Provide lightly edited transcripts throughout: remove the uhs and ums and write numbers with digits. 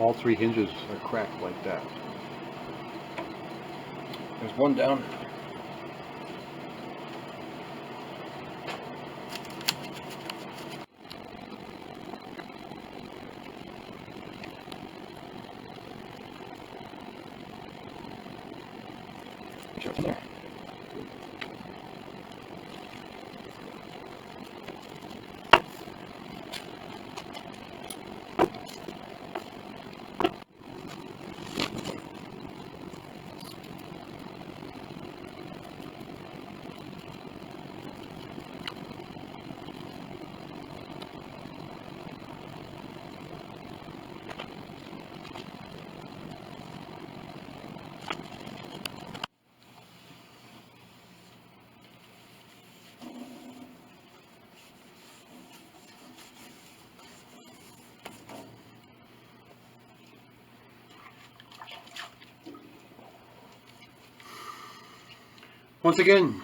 All three hinges are cracked like that. There's one down. Sure, it's there. Once again,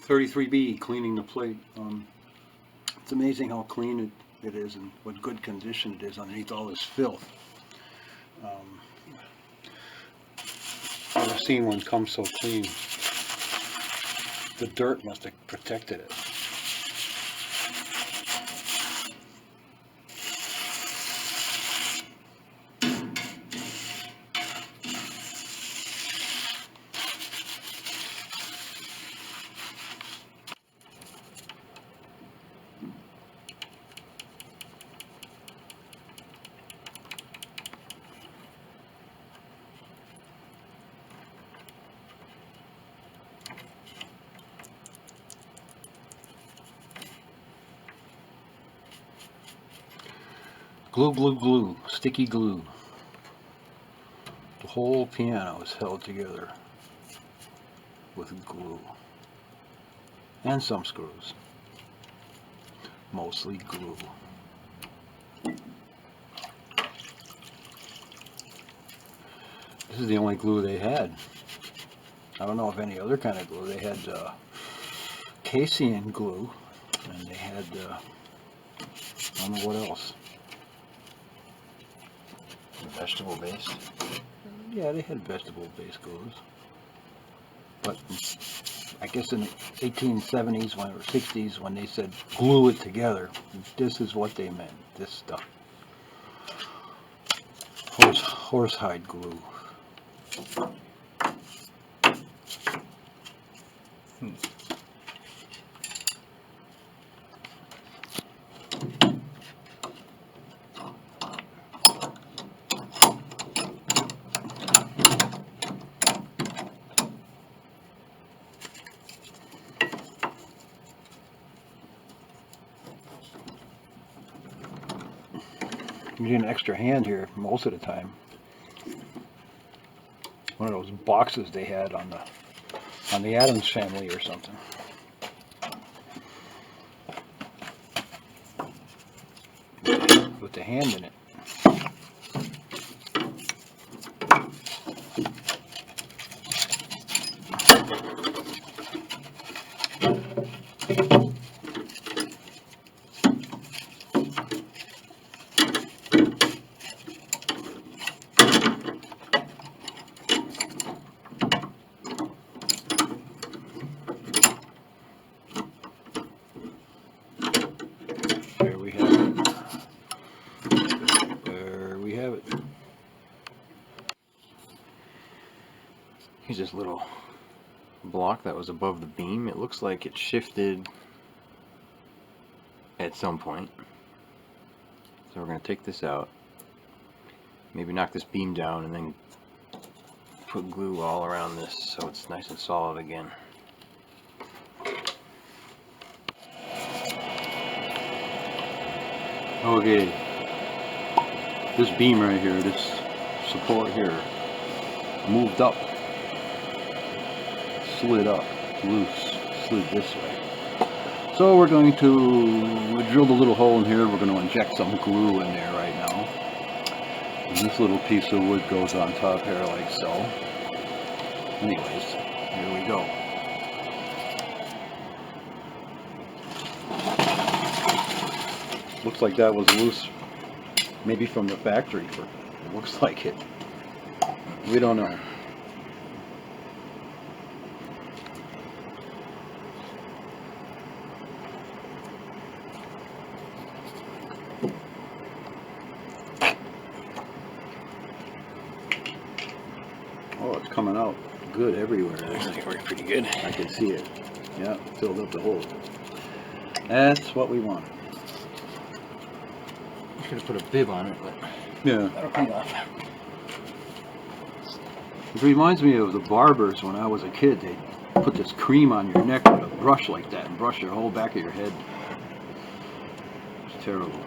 33B cleaning the plate. It's amazing how clean it is and what good condition it is underneath all this filth. I've never seen one come so clean. The dirt must have protected it. Glue, glue, glue, sticky glue. The whole piano is held together with glue. And some screws. Mostly glue. This is the only glue they had. I don't know of any other kind of glue. They had casein glue, and they had, I don't know what else. Vegetable based. Yeah, they had vegetable-based glues. But I guess in the 1870s or 60s, when they said glue it together, this is what they meant, this stuff. Horsehide glue. You need an extra hand here most of the time. One of those boxes they had on the Addams Family or something. With the hand in it. There we have it. There we have it. Here's this little block that was above the beam. It looks like it shifted at some point. So we're going to take this out, maybe knock this beam down, and then put glue all around this so it's nice and solid again. Okay, this beam right here, this support here, moved up, slid up, loose, slid this way. So we're going to drill the little hole in here. We're going to inject some glue in there right now. And this little piece of wood goes on top here like so. Anyways, here we go. Looks like that was loose, maybe from the factory for Looks like it. We don't know. Oh, it's coming out good everywhere. Actually, worked pretty good. I can see it. Yeah, filled up the hole. That's what we wanted. Should have put a bib on it, but Yeah. that'll come off. It reminds me of the barbers when I was a kid. They'd put this cream on your neck with a brush like that and brush your whole back of your head. It's terrible.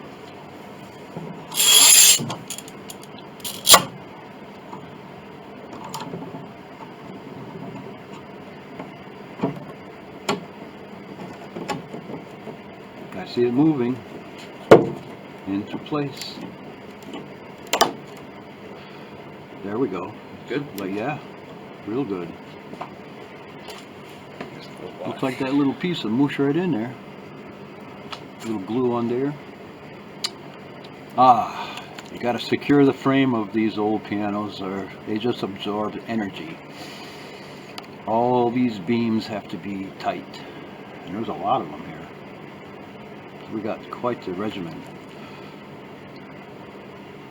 I see it moving into place. There we go. Good? But yeah, real good. Looks like that little piece of mush right in there. Little glue on there. Ah, you got to secure the frame of these old pianos or they just absorb energy. All these beams have to be tight. And there's a lot of them here. So we got quite the regimen.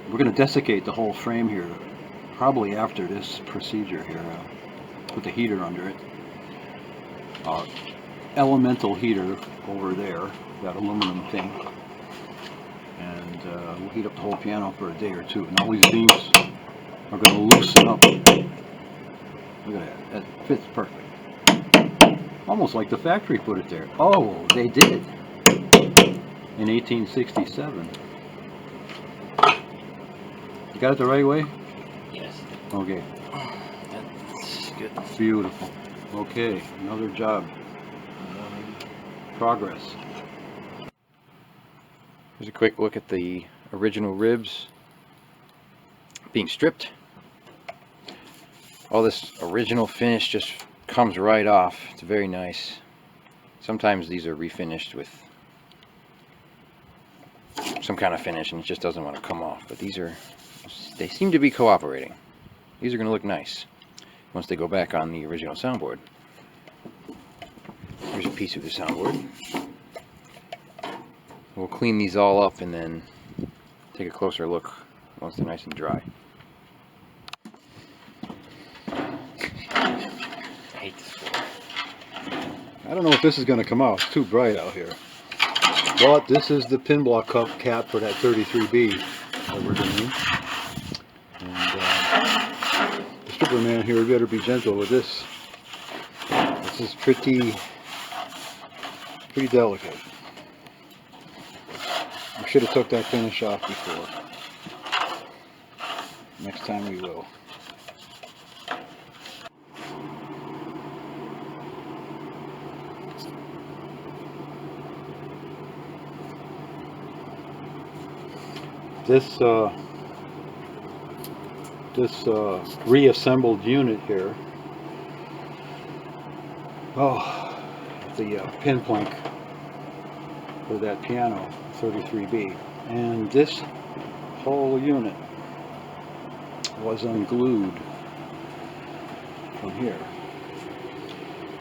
We're going to desiccate the whole frame here. Probably after this procedure here, put the heater under it. Elemental heater over there, that aluminum thing, and we'll heat up the whole piano for a day or two. And all these beams are going to loosen up. Look at that, that fits perfect. Almost like the factory put it there. Oh, they did in 1867. You got it the right way? Yes. Okay. That's good. Beautiful. Okay, another job. Progress. Here's a quick look at the original ribs being stripped. All this original finish just comes right off. It's very nice. Sometimes these are refinished with some kind of finish and it just doesn't want to come off. But these are, they seem to be cooperating. These are going to look nice once they go back on the original soundboard. Here's a piece of the soundboard. We'll clean these all up and then take a closer look once they're nice and dry. I hate this floor. I don't know if this is going to come out. It's too bright out here. But this is the pinblock cup cap for that 33B that we're doing. And the stripper man here better be gentle with this. This is pretty delicate. We should have took that finish off before. Next time we will. This reassembled unit here, the pinpoint for that piano 33B, and this whole unit was unglued from here,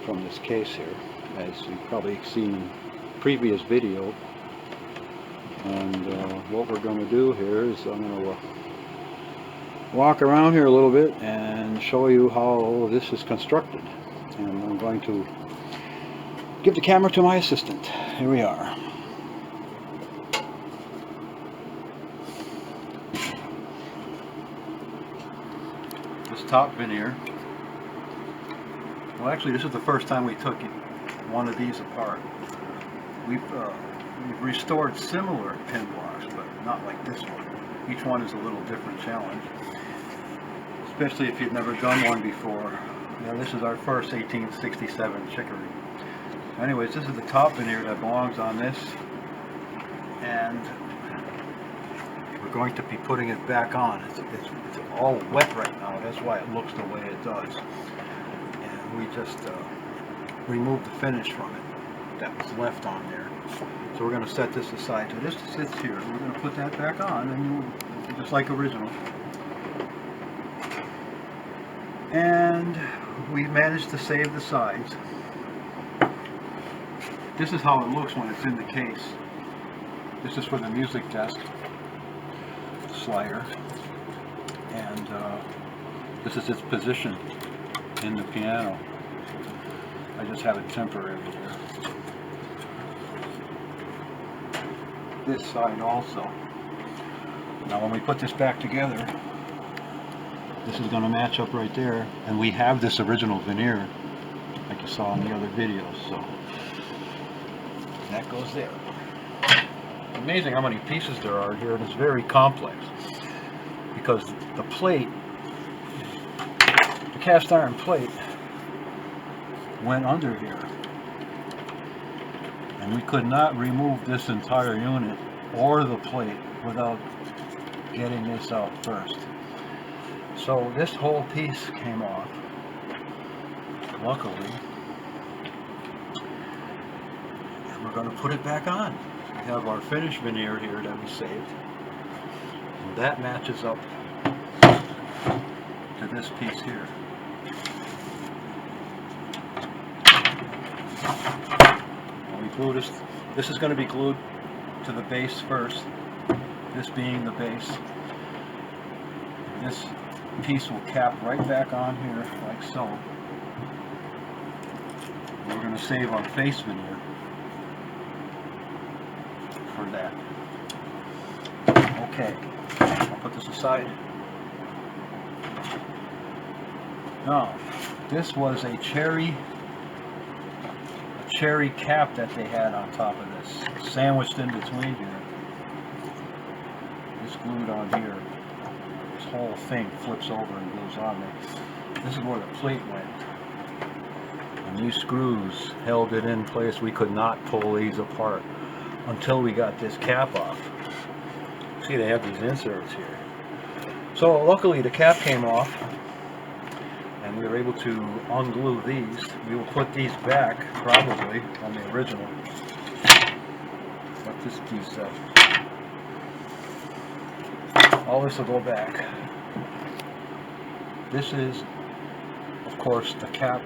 from this case here, as you've probably seen in previous video. And what we're going to do here is I'm going to walk around here a little bit and show you how this is constructed. And I'm going to give the camera to my assistant. Here we are. This top veneer, well actually this is the first time we took one of these apart. We've restored similar pin blocks, but not like this one. Each one is a little different challenge, especially if you've never done one before. Yeah, this is our first 1867 Chickering. Anyways, this is the top veneer that belongs on this, and we're going to be putting it back on. It's all wet right now. That's why it looks the way it does. And we just removed the finish from it that was left on there. So we're going to set this aside. So this sits here. We're going to put that back on, and just like original. And we managed to save the sides. This is how it looks when it's in the case. This is for the music desk slider, and this is its position in the piano. I just have it temporary here. This side also. Now when we put this back together, this is going to match up right there, and we have this original veneer like you saw in the other videos, so that goes there. Amazing how many pieces there are here, and it's very complex because the plate, the cast iron plate, went under here, and we could not remove this entire unit or the plate without getting this out first. So this whole piece came off, luckily, and we're going to put it back on. We have our finished veneer here that we saved, and that matches up to this piece here. And we glue this. This is going to be glued to the base first, this being the base. This piece will cap right back on here like so. We're going to save our face veneer for that. Okay, I'll put this aside. Now, this was a cherry cap that they had on top of this, sandwiched in between here. It's glued on here. This whole thing flips over and goes on there. This is where the plate went. And these screws held it in place. We could not pull these apart until we got this cap off. See, they have these inserts here. So luckily the cap came off, and we were able to unglue these. We will put these back probably on the original. Put this piece up. All this will go back. This is, of course, the cap,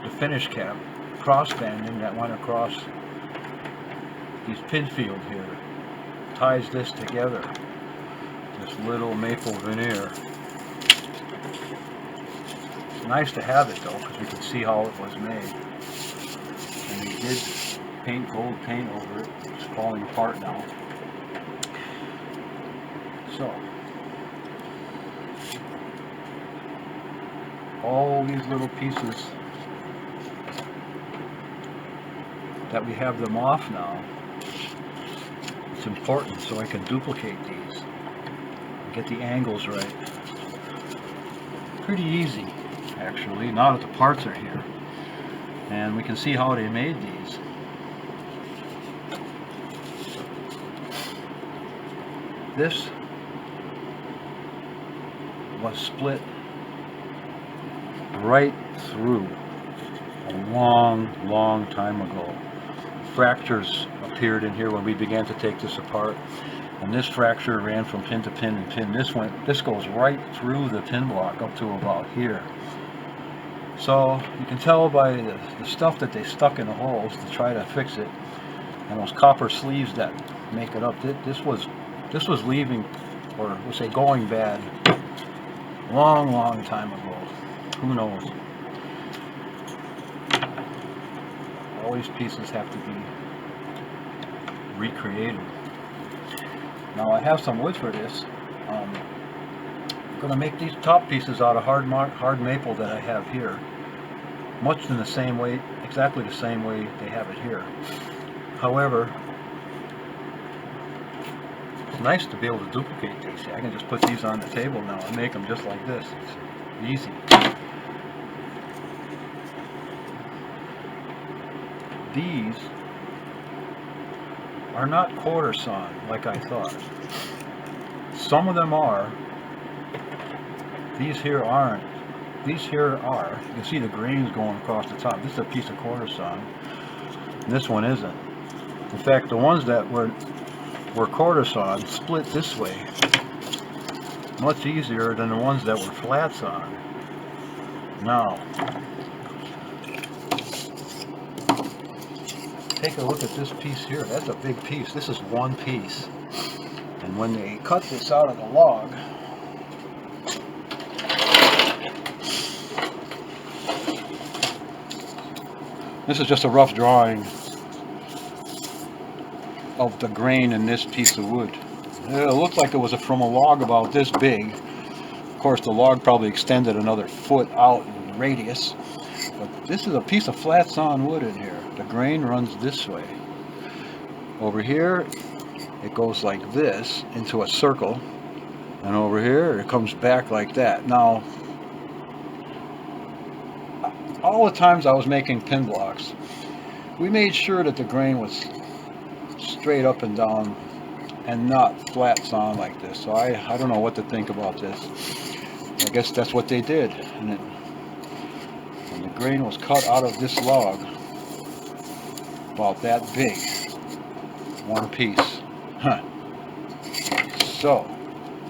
the finish cap, crossbanding that went across these pinfield here. Ties this together. This little maple veneer. It's nice to have it though, because we can see how it was made. And we did paint gold paint over it. It's falling apart now. So, all these little pieces that we have them off now, it's important so I can duplicate these and get the angles right. Pretty easy, actually, now that the parts are here. And we can see how they made these. This was split right through a long time ago. Fractures appeared in here when we began to take this apart, and this fracture ran from pin to pin and pin. This goes right through the pin block up to about here. So you can tell by the stuff that they stuck in the holes to try to fix it, and those copper sleeves that make it up. This was leaving, or we'll say going bad, long time ago. Who knows? All these pieces have to be recreated. Now I have some wood for this. I'm going to make these top pieces out of hard maple that I have here, much in the same way, exactly the same way they have it here. However, it's nice to be able to duplicate these. I can just put these on the table now and make them just like this. It's easy. These are not quarter sawn like I thought. Some of them are. These here aren't. These here are. You can see the grains going across the top. This is a piece of quarter sawn. And this one isn't. In fact, the ones that were quarter sawn split this way much easier than the ones that were flat sawn. Now, take a look at this piece here. That's a big piece. This is one piece. And when they cut this out of the log, this is just a rough drawing of the grain in this piece of wood. It looks like it was from a log about this big. Of course, the log probably extended another foot out in radius. But this is a piece of flat sawn wood in here. The grain runs this way. Over here, it goes like this into a circle. And over here, it comes back like that. Now, all the times I was making pin blocks, we made sure that the grain was straight up and down and not flat sawn like this. So I don't know what to think about this. I guess that's what they did. And the grain was cut out of this log about that big. One piece. Huh. So,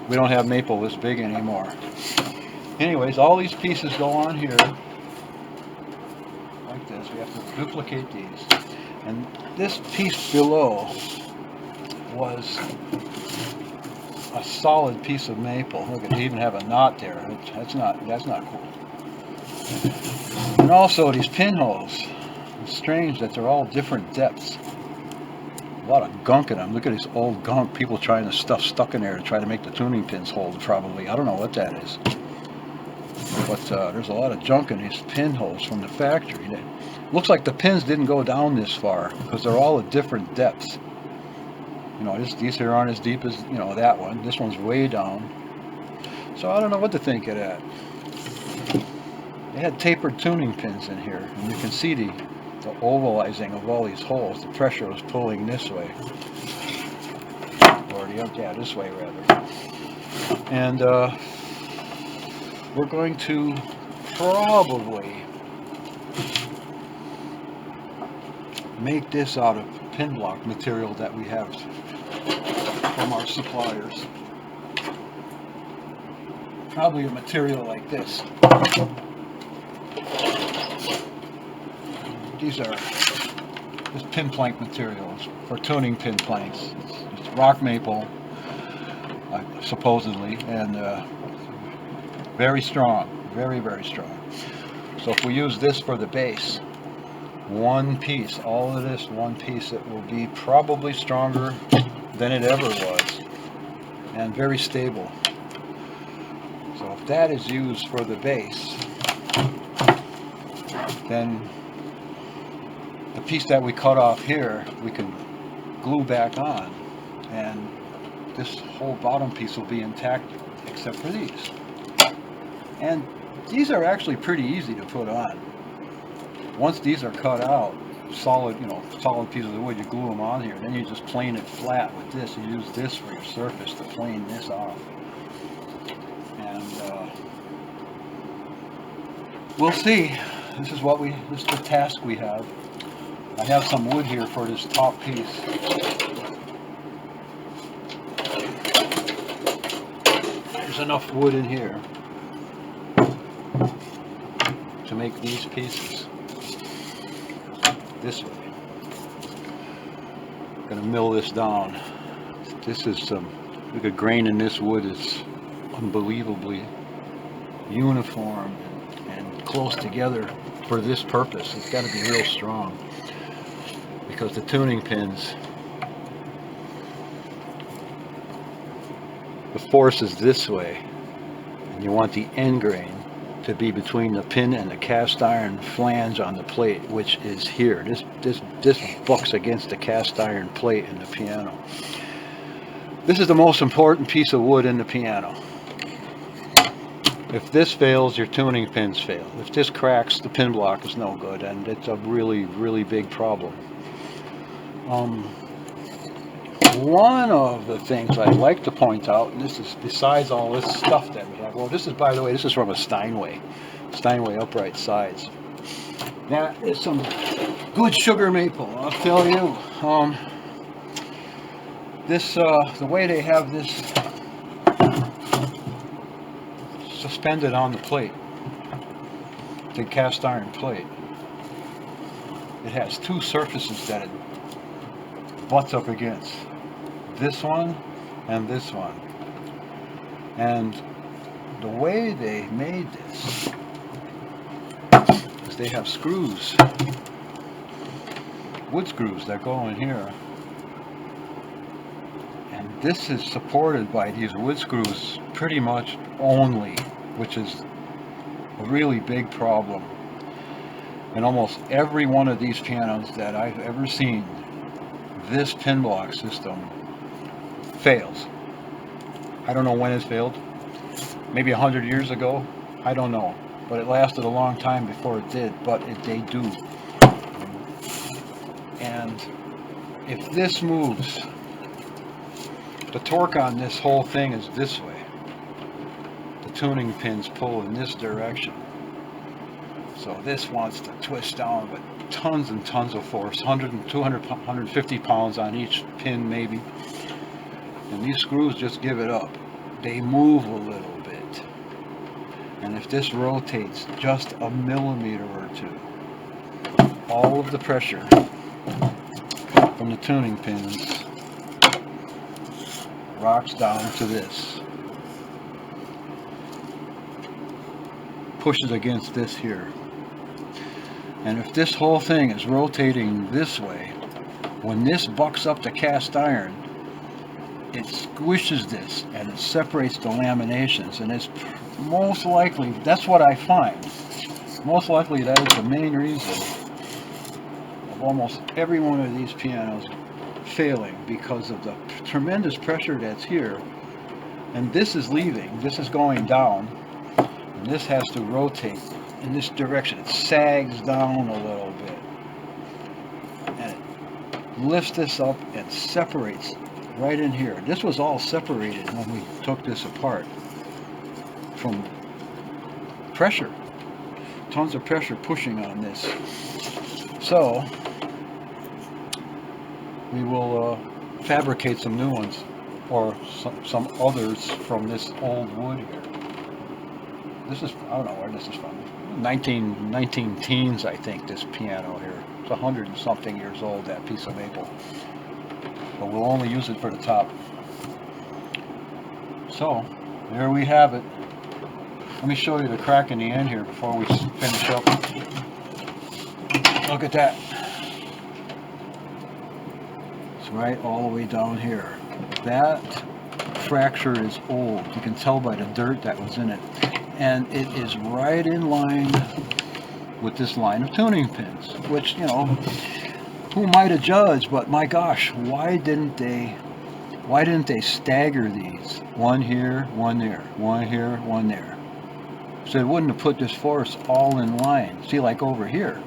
we don't have maple this big anymore. Anyways, all these pieces go on here like this. We have to duplicate these. And this piece below was a solid piece of maple. Look, they even have a knot there. That's not cool. And also these pinholes. It's strange that they're all different depths. A lot of gunk in them. Look at this old gunk. People trying to stuff stuck in there to try to make the tuning pins hold. Probably. I don't know what that is. But there's a lot of junk in these pinholes from the factory. Looks like the pins didn't go down this far because they're all at different depths. You know, these here aren't as deep as, you know, that one. This one's way down. So I don't know what to think of that. They had tapered tuning pins in here, and you can see the ovalizing of all these holes. The pressure was pulling this way. Or yeah, this way rather. And we're going to probably make this out of pin block material that we have from our suppliers. Probably a material like this. These are just pin plank materials for tuning pin planks. It's rock maple, supposedly, and very strong, very, very strong. So if we use this for the base, one piece, all of this one piece, it will be probably stronger than it ever was, and very stable. So if that is used for the base, then the piece that we cut off here, we can glue back on, and this whole bottom piece will be intact except for these. And these are actually pretty easy to put on. Once these are cut out, solid, you know, solid pieces of wood, you glue them on here. Then you just plane it flat with this. You use this for your surface to plane this off. And we'll see. This is the task we have. I have some wood here for this top piece. There's enough wood in here to make these pieces this way. I'm gonna mill this down. This is look at grain in this wood is unbelievably uniform and close together for this purpose. It's got to be real strong because the tuning pins, the force is this way, and you want the end grain to be between the pin and the cast iron flange on the plate, which is here. This bucks against the cast iron plate in the piano. This is the most important piece of wood in the piano. If this fails, your tuning pins fail. If this cracks, the pin block is no good, and it's a really, really big problem. One of the things I'd like to point out, and this is besides all this stuff that we have, well, this is, by the way, this is from a Steinway upright sides. That is some good sugar maple, I'll tell you. The way they have this suspended on the plate, rotated cast iron plate. It has two surfaces that it butts up against. This one and this one. And the way they made this is they have screws, wood screws that go in here. And this is supported by these wood screws pretty much only, which is a really big problem. And almost every one of these pianos that I've ever seen, this pin block system fails. I don't know when it's failed. Maybe 100 years ago. I don't know. But it lasted a long time before it did. But they do. And if this moves, the torque on this whole thing is this way. The tuning pins pull in this direction. So this wants to twist down with tons and tons of force, 100 and 200, 150 pounds on each pin maybe. And these screws just give it up. They move a little bit. And if this rotates just a millimeter or two, all of the pressure from the tuning pins rocks down to this. Pushes against this here. And if this whole thing is rotating this way, when this bucks up the cast iron, it squishes this and it separates the laminations, and it's most likely, that's what I find, most likely that is the main reason of almost every one of these pianos failing, because of the tremendous pressure that's here. And this is leaving, this is going down, and this has to rotate in this direction. It sags down a little bit and it lifts this up and separates right in here. This was all separated when we took this apart from pressure, tons of pressure pushing on this. So we will fabricate some new ones, or some others from this old wood here. This is, I don't know where this is from. 19 teens, I think, this piano here. It's 100 and something years old, that piece of maple. But we'll only use it for the top. So, there we have it. Let me show you the crack in the end here before we finish up. Look at that. It's right all the way down here. That fracture is old. You can tell by the dirt that was in it. And it is right in line with this line of tuning pins, which, you know, who might have judged, but my gosh, why didn't they stagger these? One here, one there, one here, one there. So it wouldn't have put this force all in line. See, like over here,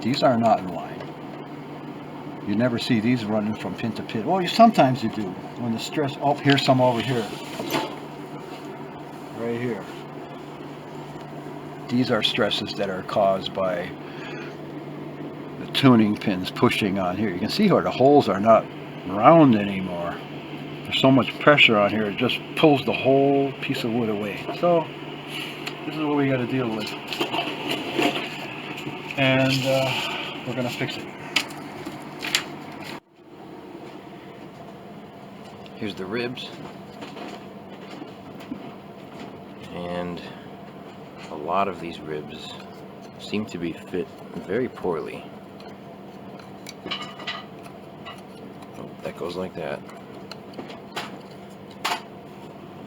these are not in line. You never see these running from pin to pin. Well, sometimes you do, when the stress, oh, here's some over here. Right here. These are stresses that are caused by the tuning pins pushing on here. You can see how the holes are not round anymore. There's so much pressure on here, it just pulls the whole piece of wood away. So this is what we got to deal with, and we're gonna fix it. Here's the ribs. And a lot of these ribs seem to be fit very poorly. Oh, that goes like that.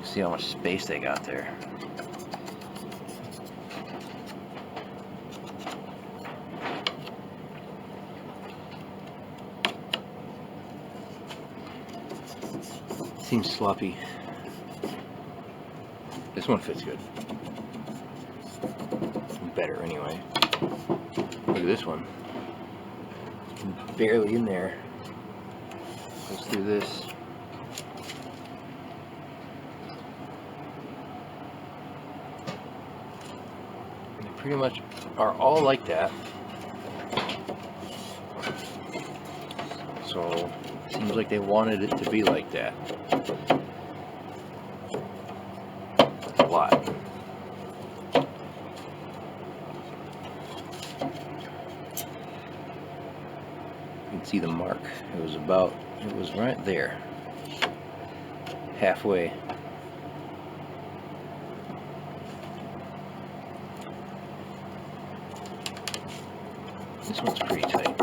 See how much space they got there. Seems sloppy. This one fits good. Better anyway. Look at this one. Barely in there. Goes through this. And they pretty much are all like that. So it seems like they wanted it to be like that. A lot. You can see the mark. It was right there, halfway. This one's pretty tight.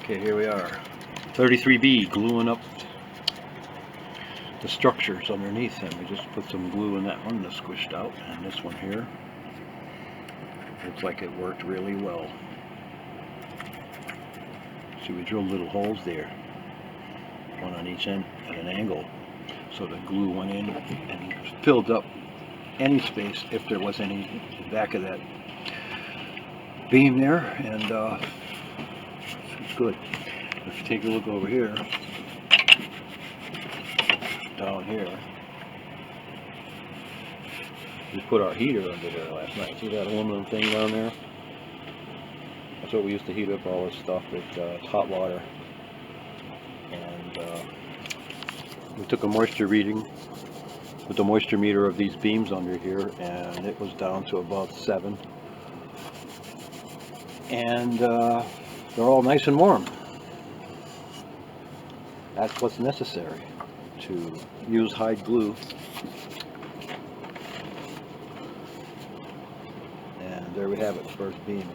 Okay, here we are. 33B, gluing up the structures underneath him. We just put some glue in that one that's squished out, and this one here looks like it worked really well. See, we drilled little holes there, one on each end at an angle, so the glue went in and filled up any space if there was any in the back of that beam there, and it's good. If you take a look over here, down here, we put our heater under there last night. See that aluminum thing down there? That's what we used to heat up all this stuff with hot water. And we took a moisture reading with the moisture meter of these beams under here, and it was down to about 7. And they're all nice and warm. That's what's necessary to use hide glue. And there we have it, first beam.